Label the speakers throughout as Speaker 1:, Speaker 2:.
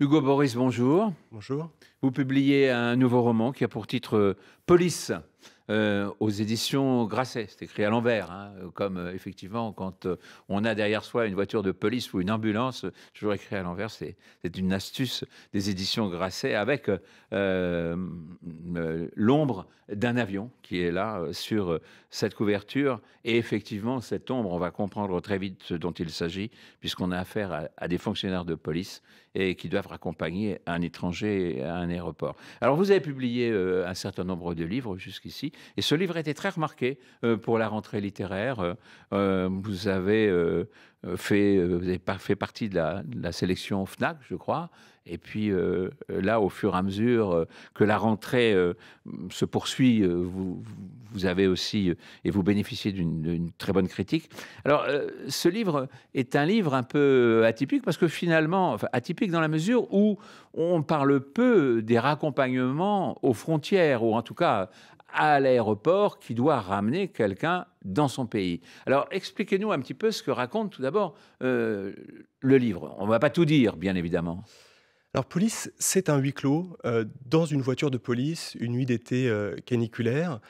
Speaker 1: Hugo Boris, bonjour.
Speaker 2: Bonjour.
Speaker 1: Vous publiez un nouveau roman qui a pour titre Police aux éditions Grasset. C'est écrit à l'envers, hein, comme effectivement quand on a derrière soi une voiture de police ou une ambulance, toujours écrit à l'envers. C'est une astuce des éditions Grasset avec l'ombre d'un avion qui est là sur cette couverture. Et effectivement, cette ombre, on va comprendre très vite ce dont il s'agit, puisqu'on a affaire à des fonctionnaires de police et qui doivent raccompagner un étranger à un aéroport. Alors, vous avez publié un certain nombre de livres jusqu'ici, et ce livre était très remarqué pour la rentrée littéraire. Vous avez fait partie de la sélection FNAC, je crois, et puis là, au fur et à mesure que la rentrée se poursuit, vous avez aussi, et vous bénéficiez d'une très bonne critique. Alors, ce livre est un livre un peu atypique, parce que finalement, enfin, atypique dans la mesure où on parle peu des raccompagnements aux frontières, ou en tout cas à l'aéroport qui doit ramener quelqu'un dans son pays. Alors, expliquez-nous un petit peu ce que raconte tout d'abord le livre. On ne va pas tout dire, bien évidemment.
Speaker 2: Alors Police, c'est un huis clos dans une voiture de police, une nuit d'été caniculaire.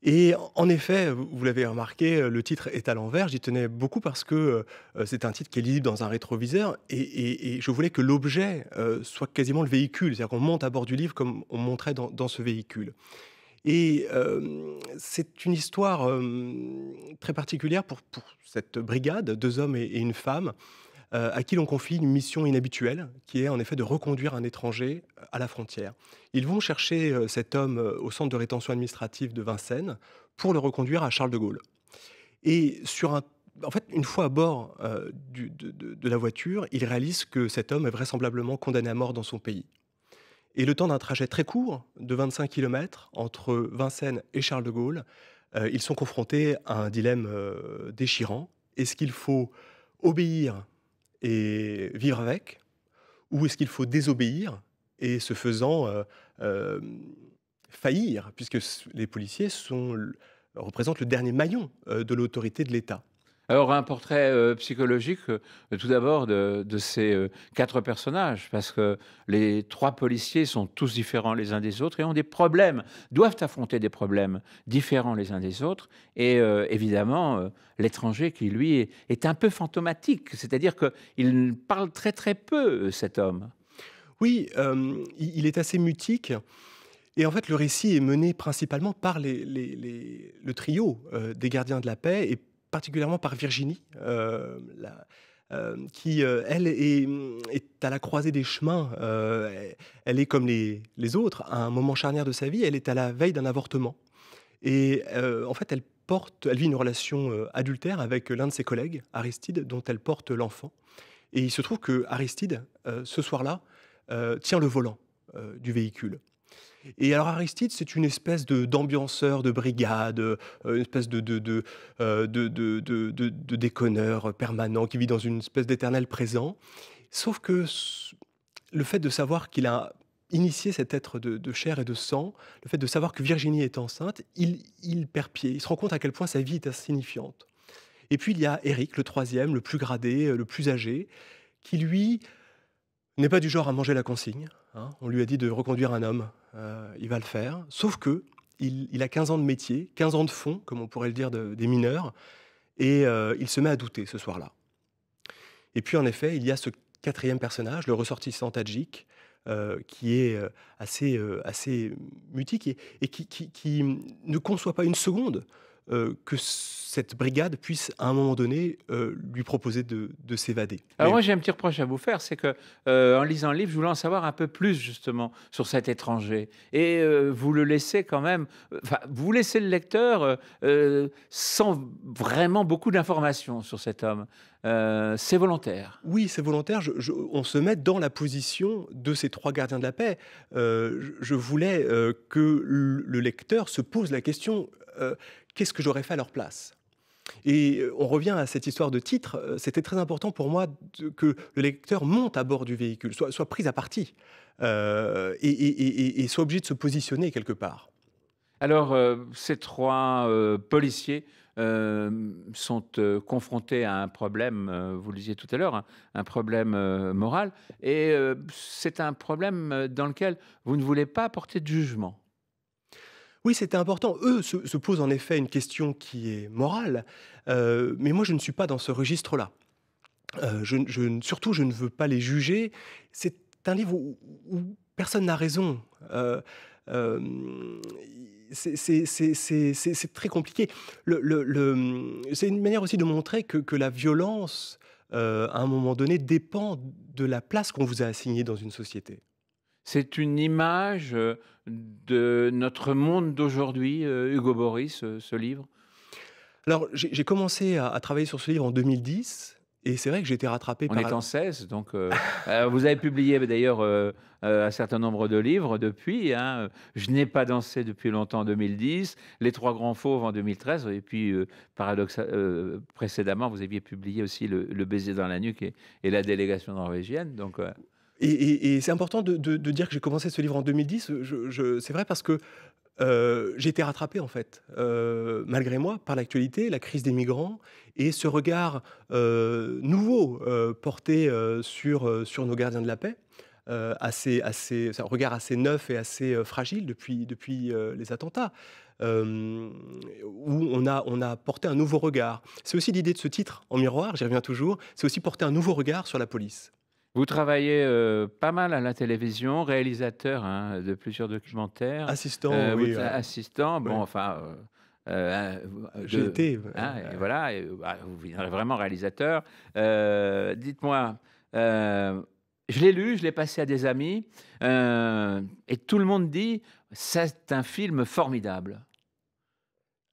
Speaker 2: Et en effet, vous l'avez remarqué, le titre est à l'envers. J'y tenais beaucoup parce que c'est un titre qui est lisible dans un rétroviseur et je voulais que l'objet soit quasiment le véhicule. C'est-à-dire qu'on monte à bord du livre comme on monterait dans ce véhicule. Et c'est une histoire très particulière pour cette brigade, 2 hommes et une femme, à qui l'on confie une mission inhabituelle, qui est en effet de reconduire un étranger à la frontière. Ils vont chercher cet homme au centre de rétention administrative de Vincennes pour le reconduire à Charles de Gaulle. Et en fait, une fois à bord de la voiture, ils réalisent que cet homme est vraisemblablement condamné à mort dans son pays. Et le temps d'un trajet très court, de 25 kilomètres, entre Vincennes et Charles de Gaulle, ils sont confrontés à un dilemme déchirant. Est-ce qu'il faut obéir et vivre avec? Ou est-ce qu'il faut désobéir et ce faisant, faillir? Puisque les policiers représentent le dernier maillon de l'autorité de l'État.
Speaker 1: Alors, un portrait psychologique, tout d'abord, de ces 4 personnages, parce que les 3 policiers sont tous différents les uns des autres et ont des problèmes, doivent affronter des problèmes différents les uns des autres. Et évidemment, l'étranger qui, lui, est un peu fantomatique, c'est-à-dire qu'il parle très très peu, cet homme.
Speaker 2: Oui, il est assez mutique et en fait, le récit est mené principalement par le trio des gardiens de la paix et particulièrement par Virginie, qui, elle est à la croisée des chemins. Elle est comme les autres, à un moment charnière de sa vie. Elle est à la veille d'un avortement et en fait, elle vit une relation adultère avec l'un de ses collègues, Aristide, dont elle porte l'enfant. Et il se trouve que Aristide, ce soir-là, tient le volant du véhicule. Et alors Aristide, c'est une espèce d'ambianceur de brigade, une espèce de déconneur permanent qui vit dans une espèce d'éternel présent. Sauf que le fait de savoir qu'il a initié cet être de chair et de sang, le fait de savoir que Virginie est enceinte, il perd pied. Il se rend compte à quel point sa vie est insignifiante. Et puis il y a Éric, le troisième, le plus gradé, le plus âgé, qui lui n'est pas du genre à manger la consigne, hein. On lui a dit de reconduire un homme, il va le faire. Sauf que il a 15 ans de métier, 15 ans de fond, comme on pourrait le dire des mineurs, et il se met à douter ce soir-là. Et puis en effet, il y a ce quatrième personnage, le ressortissant tadjik, qui est assez mutique et qui ne conçoit pas une seconde que cette brigade puisse à un moment donné lui proposer de s'évader.
Speaker 1: Alors
Speaker 2: Mais
Speaker 1: moi, j'ai un petit reproche à vous faire, c'est que, en lisant le livre, je voulais en savoir un peu plus justement sur cet étranger et vous le laissez quand même, enfin, vous laissez le lecteur, sans vraiment beaucoup d'informations sur cet homme. C'est volontaire.
Speaker 2: oui, c'est volontaire. On se met dans la position de ces 3 gardiens de la paix. Je voulais, que le lecteur se pose la question, «Qu'est-ce que j'aurais fait à leur place?» Et on revient à cette histoire de titre, c'était très important pour moi que le lecteur monte à bord du véhicule, soit pris à partie, et soit obligé de se positionner quelque part.
Speaker 1: Alors, ces 3 policiers, sont confrontés à un problème, vous le disiez tout à l'heure, un problème moral, et c'est un problème dans lequel vous ne voulez pas porter de jugement.
Speaker 2: Oui, c'était important. Eux se posent en effet une question qui est morale, mais moi je ne suis pas dans ce registre-là. Surtout je ne veux pas les juger. C'est un livre où personne n'a raison. Hem, c'est très compliqué. C'est une manière aussi de montrer que la violence, à un moment donné, dépend de la place qu'on vous a assignée dans une société.
Speaker 1: C'est une image de notre monde d'aujourd'hui, Hugo Boris, ce livre?
Speaker 2: Alors j'ai commencé à travailler sur ce livre en 2010 et c'est vrai que j'ai été rattrapé
Speaker 1: On
Speaker 2: par
Speaker 1: est en 16, donc vous avez publié d'ailleurs, un certain nombre de livres depuis, hein, Je n'ai pas dansé depuis longtemps en 2010, Les Trois Grands Fauves en 2013 et puis, précédemment, vous aviez publié aussi Le baiser dans la nuque et La délégation norvégienne, donc
Speaker 2: et c'est important de dire que j'ai commencé ce livre en 2010. C'est vrai parce que, j'ai été rattrapé en fait, malgré moi, par l'actualité, la crise des migrants et ce regard, nouveau, porté, sur nos gardiens de la paix, c'est un regard assez neuf et assez, fragile depuis les attentats, où on a porté un nouveau regard. C'est aussi l'idée de ce titre, En miroir, j'y reviens toujours, c'est aussi porter un nouveau regard sur la police.
Speaker 1: vous travaillez, pas mal à la télévision, réalisateur, hein, de plusieurs documentaires,
Speaker 2: Assistant, oui,
Speaker 1: assistant, bon,
Speaker 2: ouais,
Speaker 1: enfin,
Speaker 2: j'ai été,
Speaker 1: hein, et voilà, et bah, vous deviendrez vraiment réalisateur. Dites-moi, je l'ai lu, je l'ai passé à des amis, et tout le monde dit: «C'est un film formidable».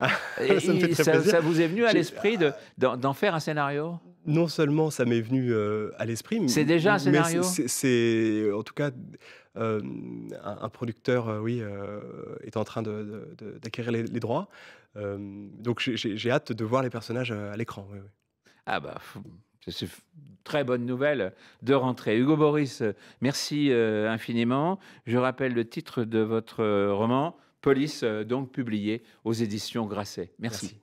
Speaker 2: ça me fait
Speaker 1: Et
Speaker 2: très
Speaker 1: ça
Speaker 2: plaisir.
Speaker 1: ça vous est venu à
Speaker 2: J'ai
Speaker 1: l'esprit d'en faire un scénario?
Speaker 2: Non seulement ça m'est venu, à l'esprit,
Speaker 1: C'est déjà un
Speaker 2: mais
Speaker 1: scénario?
Speaker 2: en tout cas, un producteur, oui, est en train d'acquérir les droits. Donc j'ai hâte de voir les personnages, à l'écran, oui, oui.
Speaker 1: Ah bah, c'est très bonne nouvelle de rentrée. Hugo Boris, merci, infiniment. Je rappelle le titre de votre, roman, Police, donc publié aux éditions Grasset. Merci.
Speaker 2: Merci.